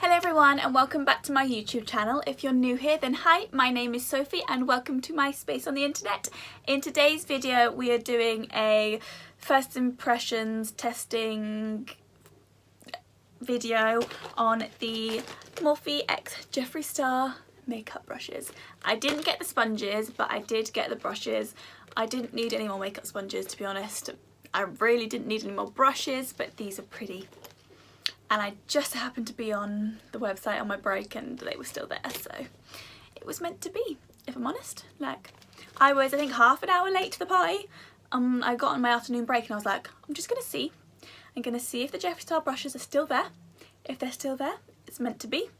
Hello everyone and welcome back to my YouTube channel. If you're new here then hi, my name is Sophie and welcome to my space on the internet. In today's video we are doing a first impressions testing video on the Morphe X Jeffree Star makeup brushes. I didn't get the sponges but I did get the brushes. I didn't need any more makeup sponges, to be honest. I really didn't need any more brushes, but these are pretty. And I just happened to be on the website on my break and they were still there, so it was meant to be, if I'm honest. Like, I was, I think, half an hour late to the party. I got on my afternoon break and I was like, I'm just gonna see. I'm gonna see if the Jeffree Star brushes are still there. If they're still there, it's meant to be.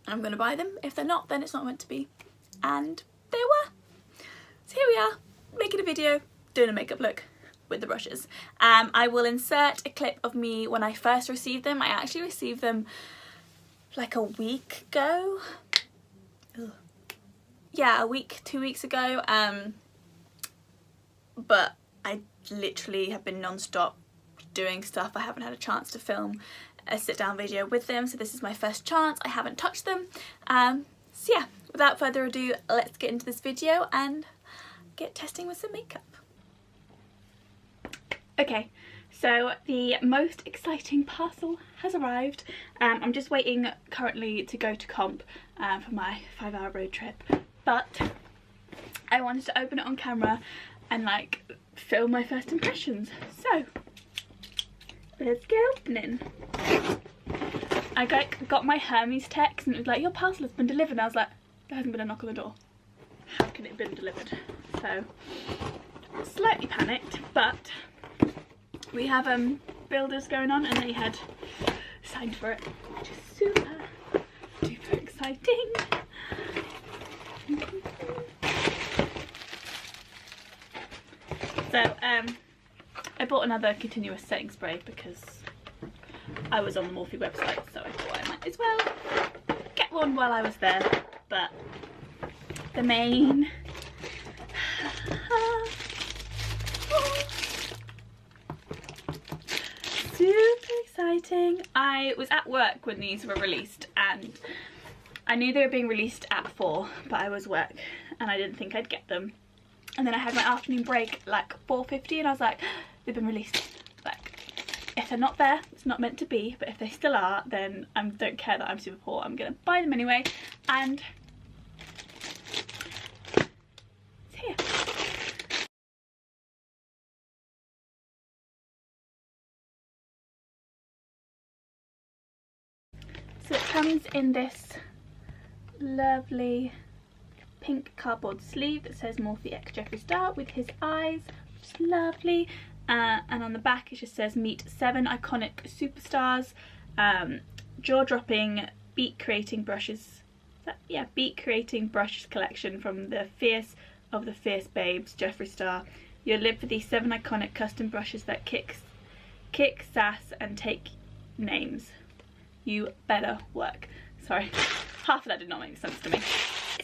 And I'm gonna buy them. If they're not, then it's not meant to be. And they were. So here we are, making a video, doing a makeup look with the brushes. I will insert a clip of me when I first received them. I actually received them like a week ago. Ugh. Yeah, a week, 2 weeks ago. But I literally have been non-stop doing stuff. I haven't had a chance to film a sit-down video with them, so this is my first chance. I haven't touched them. So yeah, without further ado, let's get into this video and get testing with some makeup. Okay, so the most exciting parcel has arrived. I'm just waiting currently to go to comp for my 5-hour road trip, but I wanted to open it on camera and like film my first impressions. So let's get opening. I got my Hermes text and it was like, your parcel has been delivered, and I was like, there hasn't been a knock on the door. How can it have been delivered? So slightly panicked, but we have builders going on and they had signed for it, which is super duper exciting. So I bought another continuous setting spray because I was on the Morphe website, so I thought I might as well get one while I was there. But the main super exciting. I was at work when these were released and I knew they were being released at 4, but I was at work and I didn't think I'd get them. And then I had my afternoon break like 4:50 and I was like, they've been released. Like, if they're not there, it's not meant to be, but if they still are, then I don't care that I'm super poor. I'm gonna buy them anyway. And it's here. So it comes in this lovely pink cardboard sleeve that says Morphe X Jeffree Star with his eyes, which is lovely. And on the back it just says meet 7 iconic superstars, jaw-dropping beat creating brushes. Beat creating brushes collection from the fierce of the fierce babes, Jeffree Star. You'll live for these 7 iconic custom brushes that kick sass and take names. You better work. Sorry, half of that did not make sense to me.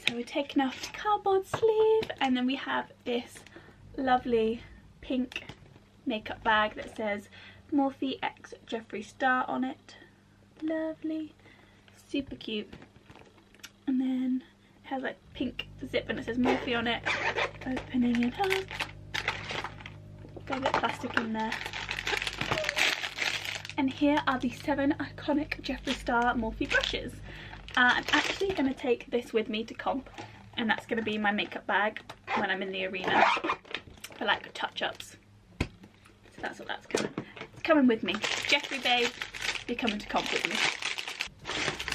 So we're taking off the cardboard sleeve and then we have this lovely pink makeup bag that says Morphe X Jeffree Star on it. Lovely, super cute. And then it has like pink zip and it says Morphe on it. Opening it up. Got a bit of plastic in there. And here are the 7 iconic Jeffree Star Morphe brushes. I'm actually going to take this with me to comp, and that's going to be my makeup bag when I'm in the arena for like touch-ups. So that's what that's coming. It's coming with me. Jeffree babe, you're coming to comp with me.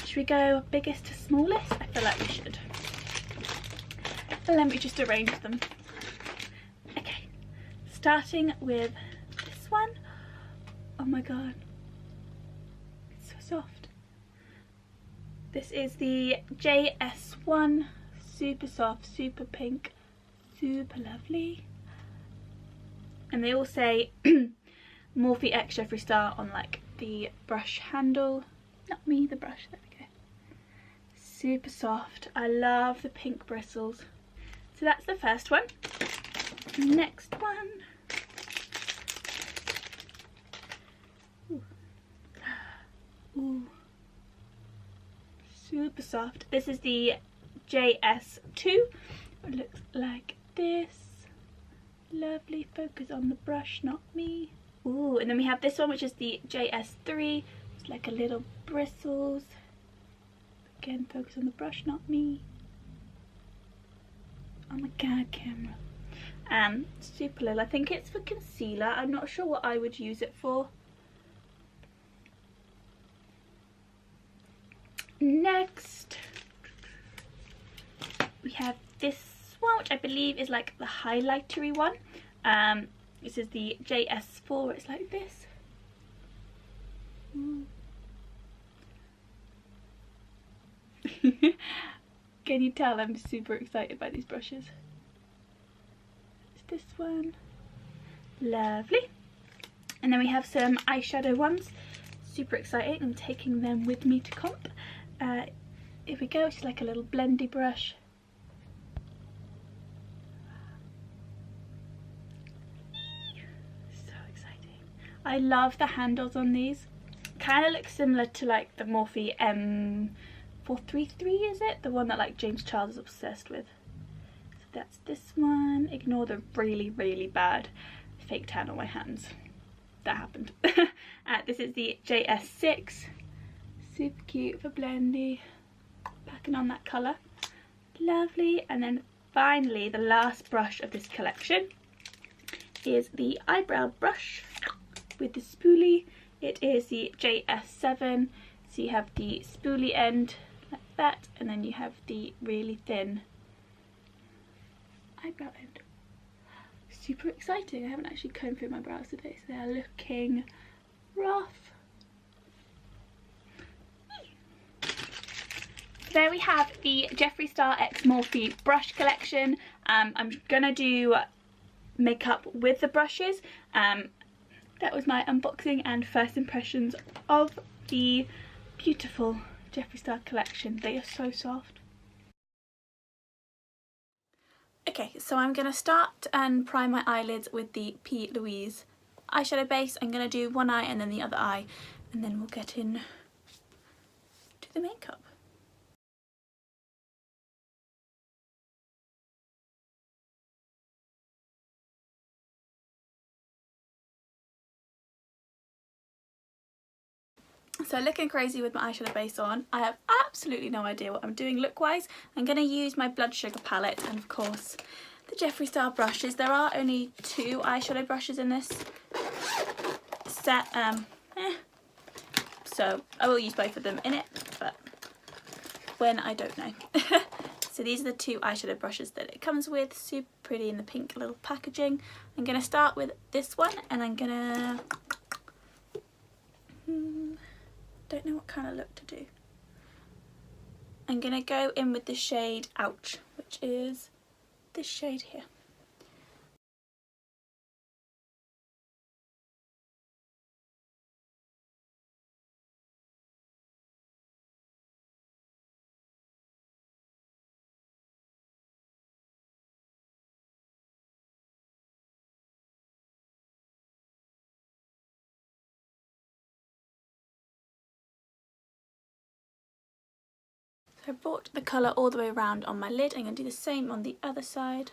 Should we go biggest to smallest? I feel like we should. Let me just arrange them. Okay, starting with this one. Oh my god. Soft. This is the JS1, super soft, super pink, super lovely. And they all say Morphe X Jeffree Star on like the brush handle. Not me, the brush, there we go. Super soft. I love the pink bristles. So that's the first one. Next one. Ooh. Ooh. super soft. This is the JS2. It looks like this. Lovely, focus on the brush, not me. Ooh, and then we have this one, which is the JS3. It's like a little bristles. Again, focus on the brush, not me. Oh my god, camera. Super little. I think it's for concealer. I'm not sure what I would use it for. Next, we have this one, which I believe is like the highlightery one. This is the JS4. It's like this. Can you tell I'm super excited by these brushes? It's this one. Lovely. And then we have some eyeshadow ones. Super exciting. I'm taking them with me to comp. Here we go. It's like a little blendy brush. So exciting. I love the handles on these. Kind of looks similar to like the Morphe M433, is it? The one that like James Charles is obsessed with. So that's this one. Ignore the really, really bad fake tan on my hands. That happened. This is the JS6. Super cute for blendy. Packing on that colour. Lovely. And then finally, the last brush of this collection is the eyebrow brush with the spoolie. It is the JS7. So you have the spoolie end like that, and then you have the really thin eyebrow end. Super exciting. I haven't actually combed through my brows today, so they're looking rough. There we have the Jeffree Star X Morphe brush collection. I'm gonna do makeup with the brushes. That was my unboxing and first impressions of the beautiful Jeffree Star collection. They are so soft. Okay, so I'm going to start and prime my eyelids with the P. Louise eyeshadow base. I'm going to do one eye and then the other eye, and then we'll get in to the makeup. So looking crazy with my eyeshadow base on. I have absolutely no idea what I'm doing look-wise. I'm going to use my Blood Sugar palette and of course the Jeffree Star brushes. There are only 2 eyeshadow brushes in this set, so I will use both of them in it, but when I don't know. So these are the 2 eyeshadow brushes that it comes with. Super pretty in the pink little packaging. I'm going to start with this one, and I'm going to... don't know what kind of look to do. I'm going to go in with the shade Ouch, which is this shade here. So I brought the colour all the way around on my lid. I'm going to do the same on the other side.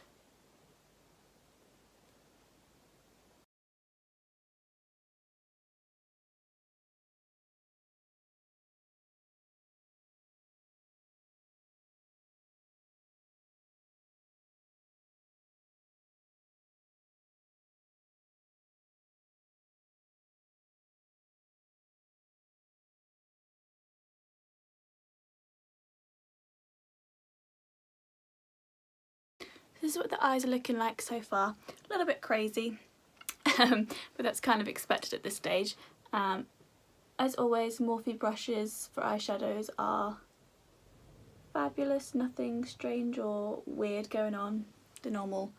This is what the eyes are looking like so far. A little bit crazy, but that's kind of expected at this stage. As always, Morphe brushes for eyeshadows are fabulous. Nothing strange or weird going on. The normal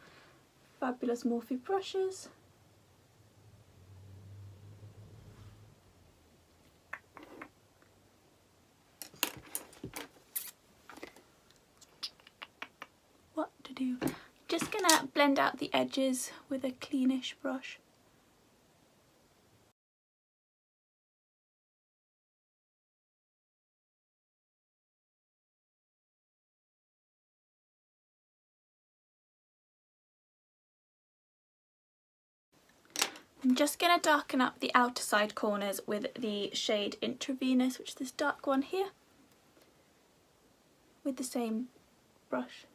fabulous Morphe brushes. What to do? Just gonna blend out the edges with a cleanish brush. I'm just going to darken up the outer side corners with the shade Intravenous, which is this dark one here, with the same brush.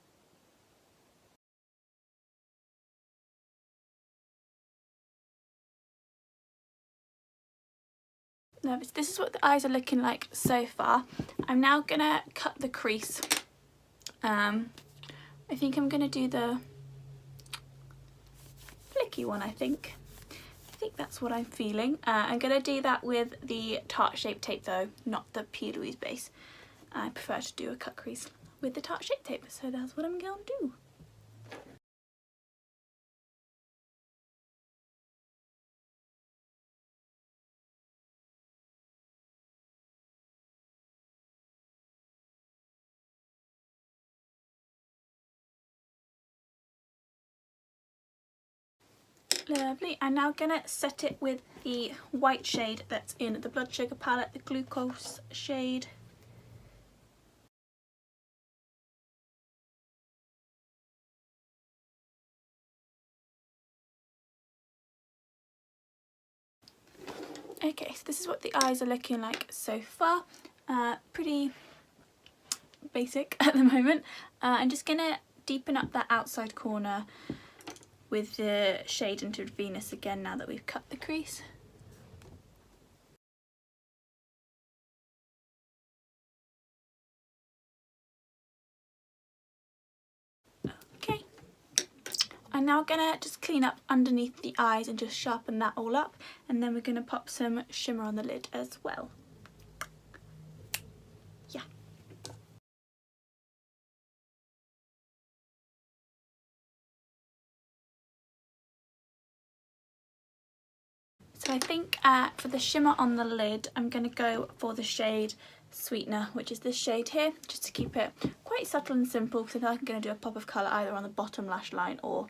Now this is what the eyes are looking like so far. I'm now going to cut the crease. I think I'm going to do the flicky one, I think that's what I'm feeling. I'm going to do that with the Tarte Shape Tape though, not the P. Louise base. I prefer to do a cut crease with the Tarte Shape Tape, so that's what I'm going to do. Lovely. I'm now going to set it with the white shade that's in the Blood Sugar palette, the Glucose shade. Okay, so this is what the eyes are looking like so far. Pretty basic at the moment. I'm just going to deepen up that outside corner with the shade Intravenous again now that we've cut the crease. Okay, I'm now gonna just clean up underneath the eyes and just sharpen that all up, and then we're gonna pop some shimmer on the lid as well. Yeah. So I think for the shimmer on the lid, I'm going to go for the shade Sweetener, which is this shade here, just to keep it quite subtle and simple, because I feel like I'm going to do a pop of colour either on the bottom lash line or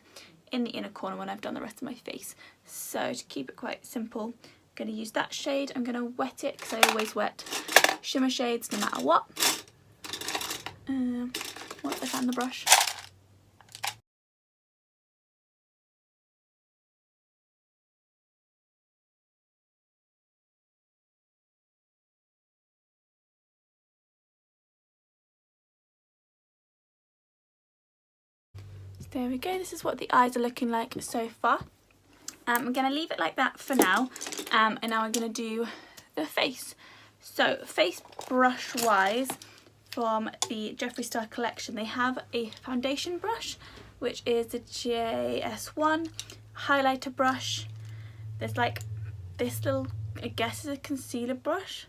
in the inner corner when I've done the rest of my face. So to keep it quite simple, I'm going to use that shade. I'm going to wet it, because I always wet shimmer shades no matter what. Once I found the brush. There we go, this is what the eyes are looking like so far. I'm going to leave it like that for now, and now I'm going to do the face. So face brush wise, from the Jeffree Star collection, they have a foundation brush, which is the JS1 highlighter brush. There's like this little, I guess is a concealer brush,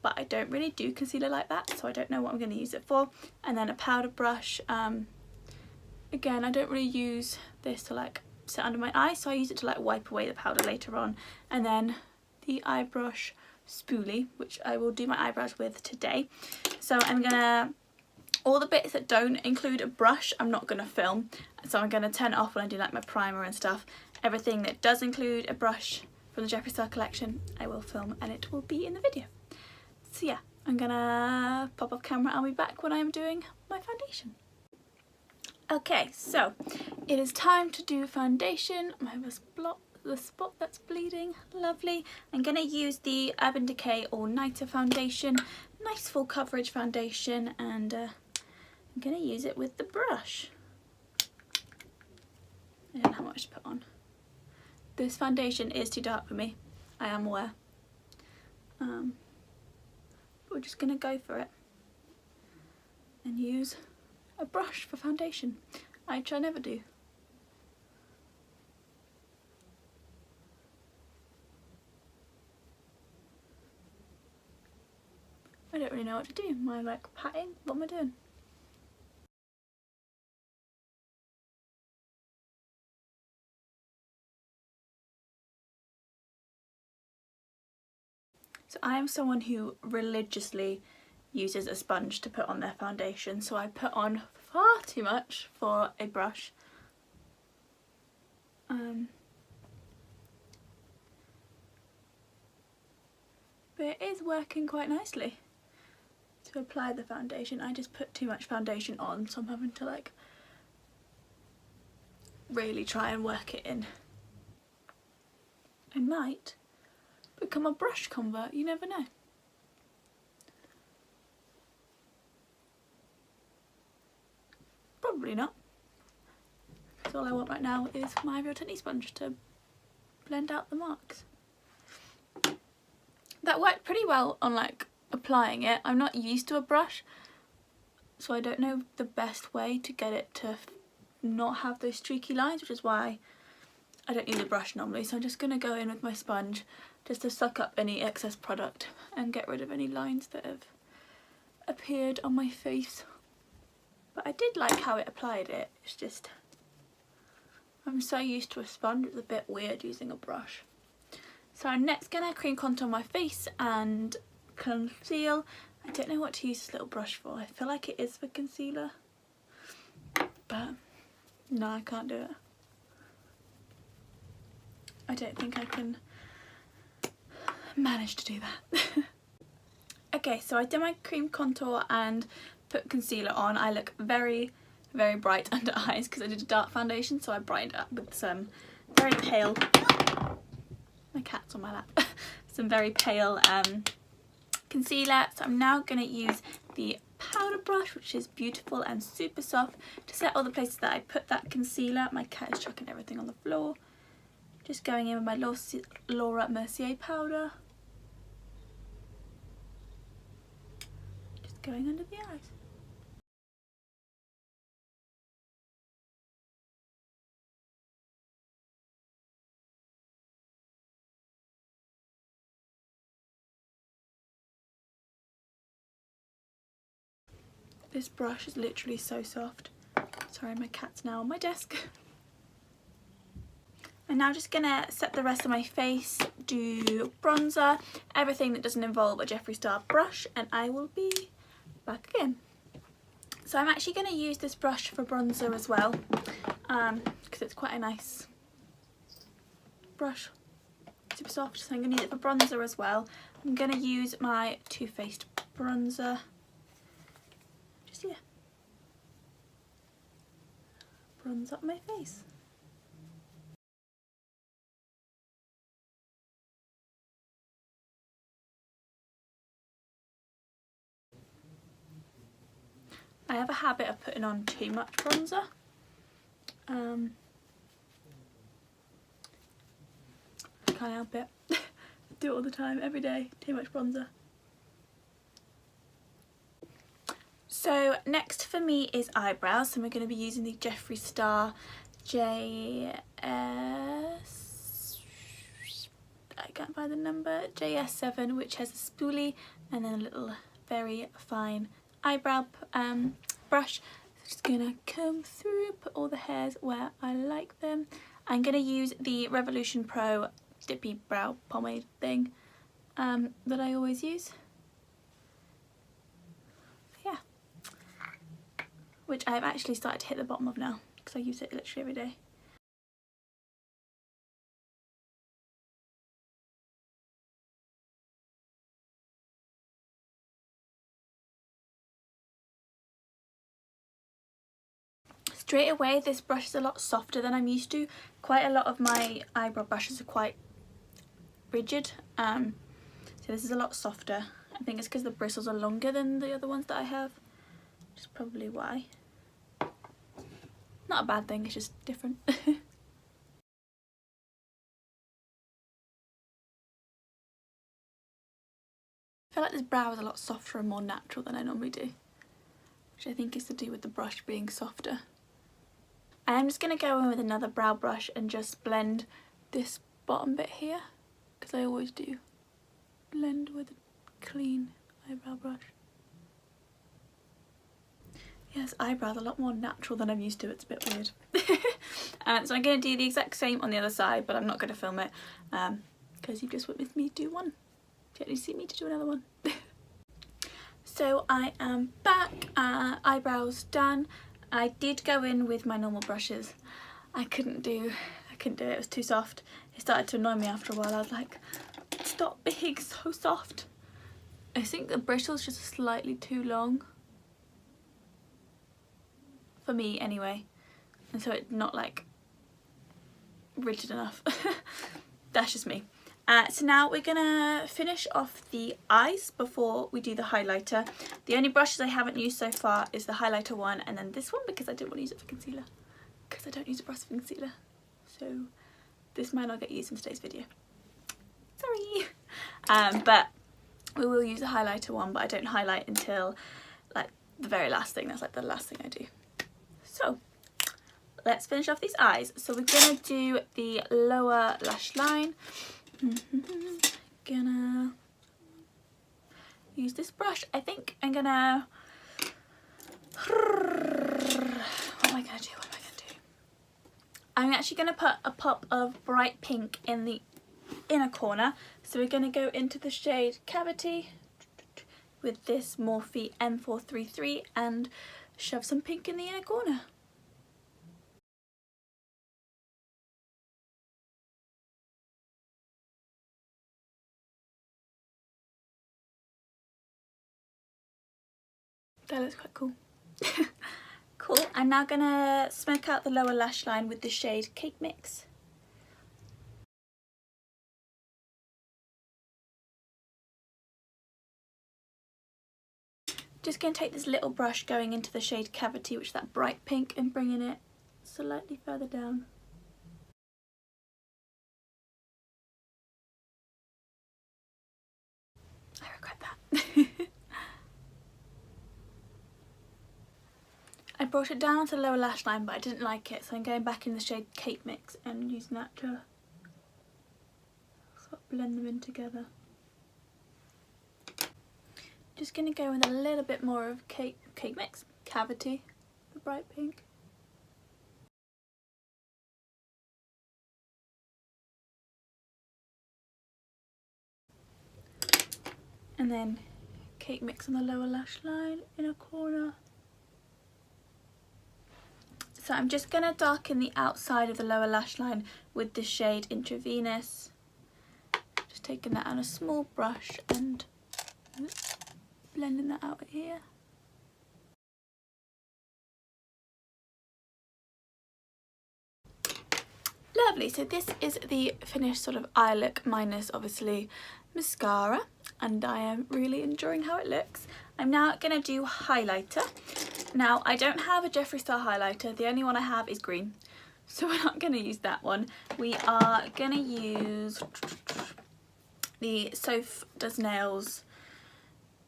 but I don't really do concealer like that, so I don't know what I'm going to use it for. And then a powder brush. Again, I don't really use this to like sit under my eye, so I use it to like wipe away the powder later on. And then the eye brush spoolie, which I will do my eyebrows with today. So I'm gonna, all the bits that don't include a brush, I'm not gonna film. So I'm gonna turn it off when I do like my primer and stuff. Everything that does include a brush from the Jeffree Star collection, I will film and it will be in the video. So yeah, I'm gonna pop off camera. I'll be back when I'm doing my foundation. Okay, so it is time to do foundation. I have the spot that's bleeding, lovely. I'm going to use the Urban Decay All Nighter foundation, nice full coverage foundation, and I'm going to use it with the brush. I don't know how much to put on. This foundation is too dark for me, I am aware. But we're just going to go for it and use a brush for foundation, which I never do. I don't really know what to do. Am I like patting? What am I doing? So I am someone who religiously uses a sponge to put on their foundation, so I put on far too much for a brush. But it is working quite nicely to apply the foundation. I just put too much foundation on, so I'm having to like really try and work it in. I might become a brush convert, you never know. Probably not. Because all I want right now is my Real Technique sponge to blend out the marks. That worked pretty well on like applying it. I'm not used to a brush, so I don't know the best way to get it to not have those streaky lines, which is why I don't use a brush normally. So I'm just going to go in with my sponge just to suck up any excess product and get rid of any lines that have appeared on my face. But I did like how it applied it. It's just I'm so used to a sponge, it's a bit weird using a brush. So I'm next going to cream contour my face and conceal. I don't know what to use this little brush for. I feel like it is for concealer, but no, I can't do it. I don't think I can manage to do that. Okay, so I did my cream contour and put concealer on. I look very, very bright under eyes because I did a dark foundation, so I brightened up with some very pale, my cat's on my lap, some very pale concealer. So I'm now going to use the powder brush, which is beautiful and super soft, to set all the places that I put that concealer. My cat is chucking everything on the floor. Just going in with my Laura Mercier powder. Just going under the eyes. This brush is literally so soft. Sorry, my cat's now on my desk. I'm now just gonna set the rest of my face, do bronzer, everything that doesn't involve a Jeffree Star brush, and I will be back again. So I'm actually gonna use this brush for bronzer as well, because it's quite a nice brush, super soft, so I'm gonna use it for bronzer as well. I'm gonna use my Too Faced bronzer, just here, bronze up my face. I have a habit of putting on too much bronzer. I can't help it. Do it all the time, every day, too much bronzer. So next for me is eyebrows. So we're going to be using the Jeffree Star JS, I can't find the number, JS7, which has a spoolie and then a little very fine eyebrow brush. Just gonna comb through, put all the hairs where I like them. I'm gonna use the Revolution Pro dippy brow pomade thing that I always use. Yeah, which I've actually started to hit the bottom of now because I use it literally every day. Straight away, this brush is a lot softer than I'm used to. Quite a lot of my eyebrow brushes are quite rigid, so this is a lot softer. I think it's because the bristles are longer than the other ones that I have, which is probably why. Not a bad thing, it's just different. I feel like this brow is a lot softer and more natural than I normally do, which I think is to do with the brush being softer. I'm just going to go in with another brow brush and just blend this bottom bit here, because I always do blend with a clean eyebrow brush. Yeah, this eyebrow's a lot more natural than I'm used to, it's a bit weird. So I'm going to do the exact same on the other side, but I'm not going to film it because you just witnessed me do one. You don't need to see me to do another one. So I am back, eyebrows done. I did go in with my normal brushes. I couldn't do it, it was too soft. It started to annoy me after a while. I was like, stop being so soft. I think the bristle's just slightly too long. For me anyway. And so it's not like rigid enough. that's just me. So now we're gonna finish off the eyes before we do the highlighter. The only brushes I haven't used so far is the highlighter one and then this one because I didn't want to use it for concealer. Because I don't use a brush for concealer. So this might not get used in today's video. Sorry. But we will use the highlighter one, but I don't highlight until like the very last thing. That's like the last thing I do. So let's finish off these eyes. So we're gonna do the lower lash line. Gonna use this brush. I think I'm gonna, what am I gonna do? I'm actually gonna put a pop of bright pink in the inner corner. So we're gonna go into the shade Cavity with this Morphe M433 and shove some pink in the inner corner. That looks quite cool. Cool. I'm now gonna smoke out the lower lash line with the shade Cake Mix. Just gonna take this little brush going into the shade Cavity, which is that bright pink, and bringing it slightly further down. I regret that. I brought it down to the lower lash line, but I didn't like it, so I'm going back in the shade Cake Mix and using that to sort of blend them in together. Just going to go with a little bit more of Cake Mix, Cavity, the bright pink. And then Cake Mix on the lower lash line, inner corner. So I'm just going to darken the outside of the lower lash line with the shade Intravenous. Just taking that on a small brush and blending that out here. Lovely, so this is the finished sort of eye look minus obviously mascara, and I am really enjoying how it looks. I'm now going to do highlighter. Now I don't have a Jeffree Star highlighter, the only one I have is green, so we're not going to use that one. We are going to use the Sophie Does Nails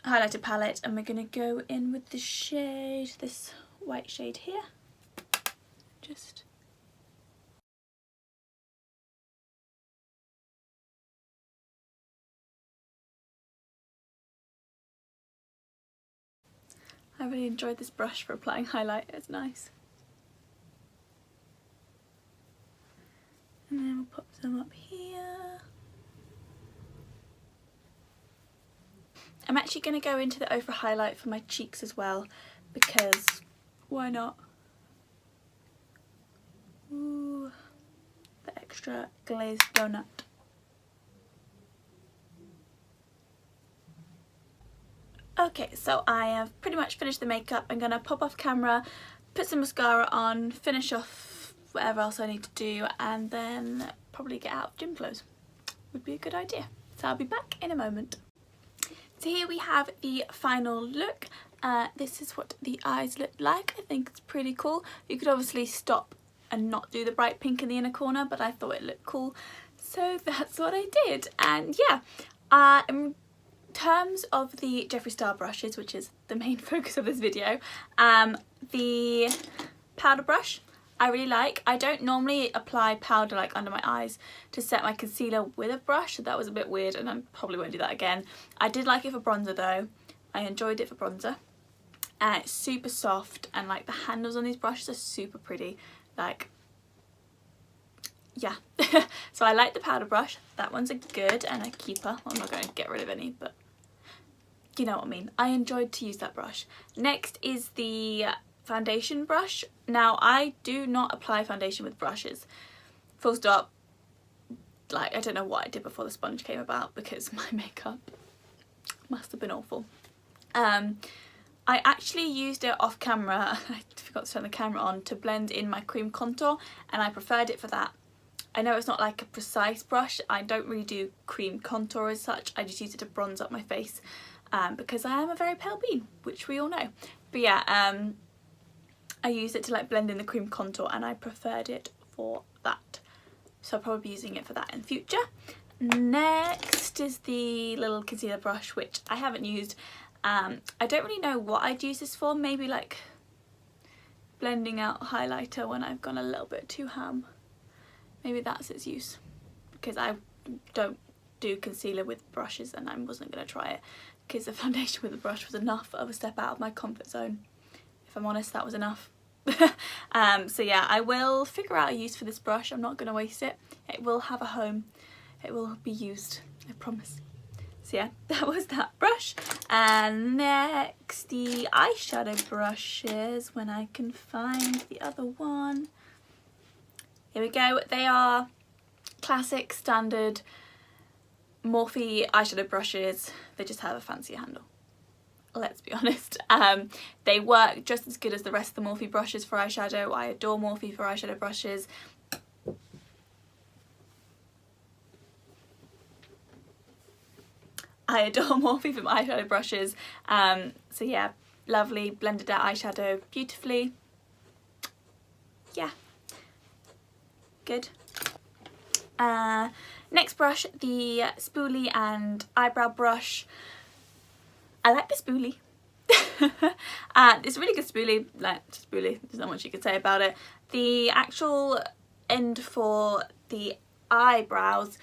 highlighter palette, and we're going to go in with the shade, this white shade here. Just I really enjoyed this brush for applying highlight, it's nice. And then we'll pop some up here. I'm actually going to go into the over highlight for my cheeks as well, because why not? Ooh, the extra glazed donut. Okay, so I have pretty much finished the makeup. I'm going to pop off camera, put some mascara on, finish off whatever else I need to do, and then probably get out of gym clothes. Would be a good idea. So I'll be back in a moment. So here we have the final look. This is what the eyes look like. I think it's pretty cool. You could obviously stop and not do the bright pink in the inner corner, but I thought it looked cool. So that's what I did. And yeah, in terms of the Jeffree Star brushes, which is the main focus of this video, the powder brush I really like. I don't normally apply powder like under my eyes to set my concealer with a brush, so that was a bit weird and I probably won't do that again. I did like it for bronzer though. I enjoyed it for bronzer. And it's super soft, and like the handles on these brushes are super pretty. Like, yeah. So I like the powder brush. That one's a good and a keeper. Well, I'm not going to get rid of any, but you know what I mean. I enjoyed to use that brush. Next is the foundation brush. Now I do not apply foundation with brushes, full stop. Like, I don't know what I did before the sponge came about, because my makeup must have been awful. I actually used it off camera. I forgot to turn the camera on to blend in my cream contour, and I preferred it for that. I know it's not like a precise brush. I don't really do cream contour as such. I just use it to bronze up my face because I am a very pale bean, which we all know. But yeah, I use it to like blend in the cream contour and I preferred it for that. So I'll probably be using it for that in future. Next is the little concealer brush, which I haven't used. I don't really know what I'd use this for. Maybe like blending out highlighter when I've gone a little bit too ham. Maybe that's its use, because I don't do concealer with brushes and I wasn't going to try it because the foundation with the brush was enough of a step out of my comfort zone. If I'm honest, that was enough. So yeah, I will figure out a use for this brush. I'm not going to waste it. It will have a home. It will be used, I promise. So yeah, that was that brush. And next, the eyeshadow brushes, when I can find the other one. Here we go. They are classic, standard Morphe eyeshadow brushes. They just have a fancier handle. Let's be honest. They work just as good as the rest of the Morphe brushes for eyeshadow. I adore Morphe for eyeshadow brushes. I adore Morphe for eyeshadow brushes. So yeah, lovely blended out eyeshadow beautifully. Yeah, good. Next brush, the spoolie and eyebrow brush. I like the spoolie. It's a really good spoolie, like spoolie, there's not much you can say about it. The actual end for the eyebrows,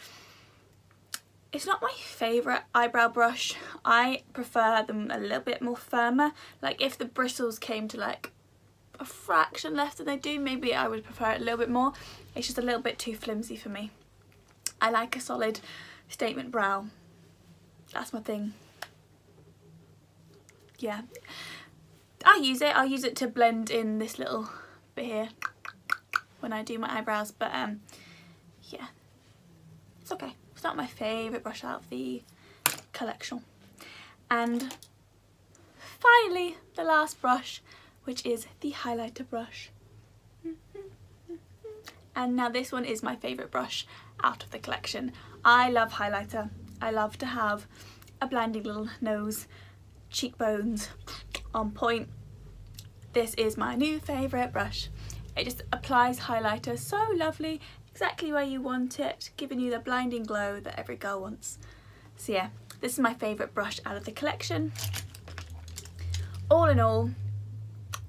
it's not my favourite eyebrow brush. I prefer them a little bit more firmer. Like if the bristles came to like a fraction less than they do, maybe I would prefer it a little bit more. It's just a little bit too flimsy for me. I like a solid statement brow. That's my thing. Yeah, I'll use it to blend in this little bit here when I do my eyebrows, but yeah, it's okay. It's not my favourite brush out of the collection. And finally, the last brush, which is the highlighter brush. And now this one is my favourite brush out of the collection. I love highlighter. I love to have a blinding little nose, cheekbones on point. This is my new favourite brush. It just applies highlighter so lovely, exactly where you want it, giving you the blinding glow that every girl wants. So yeah, this is my favourite brush out of the collection. All in all,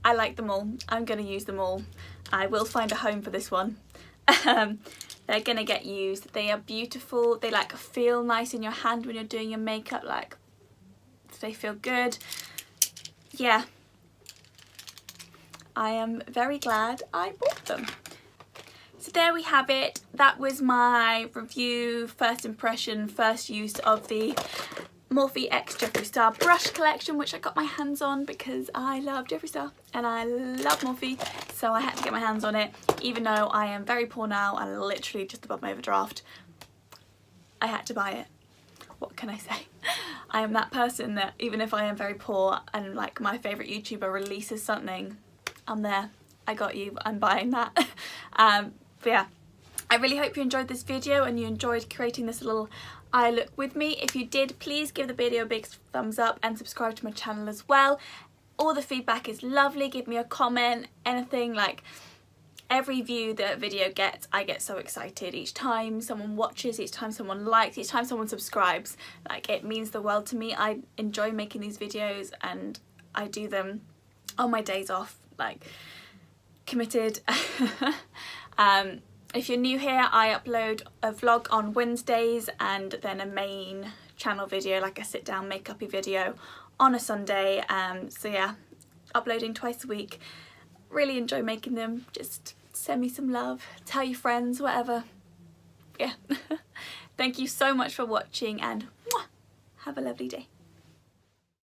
I like them all. I'm going to use them all. I will find a home for this one. They're going to get used. They are beautiful. They like feel nice in your hand when you're doing your makeup, like they feel good. Yeah, I am very glad I bought them. So there we have it. That was my review, first impression, first use of the Morphe x Jeffree Star brush collection, which I got my hands on because I love Jeffree Star and I love Morphe, so I had to get my hands on it. Even though I am very poor now and literally just above my overdraft, I had to buy it. What can I say? I am that person that even if I am very poor and like my favourite YouTuber releases something, I'm there. I got you. I'm buying that. But yeah, I really hope you enjoyed this video and you enjoyed creating this little eye look with me. If you did, please give the video a big thumbs up and subscribe to my channel as well. All the feedback is lovely. Give me a comment, anything. Like every view that video gets, I get so excited each time someone watches, each time someone likes, each time someone subscribes. Like it means the world to me. I enjoy making these videos and I do them on my days off, like committed. If you're new here, I upload a vlog on Wednesdays and then a main channel video, like a sit down makeup-y video on a Sunday. So yeah, uploading twice a week. Really enjoy making them. Just send me some love, tell your friends, whatever. Yeah. Thank you so much for watching and mwah, have a lovely day.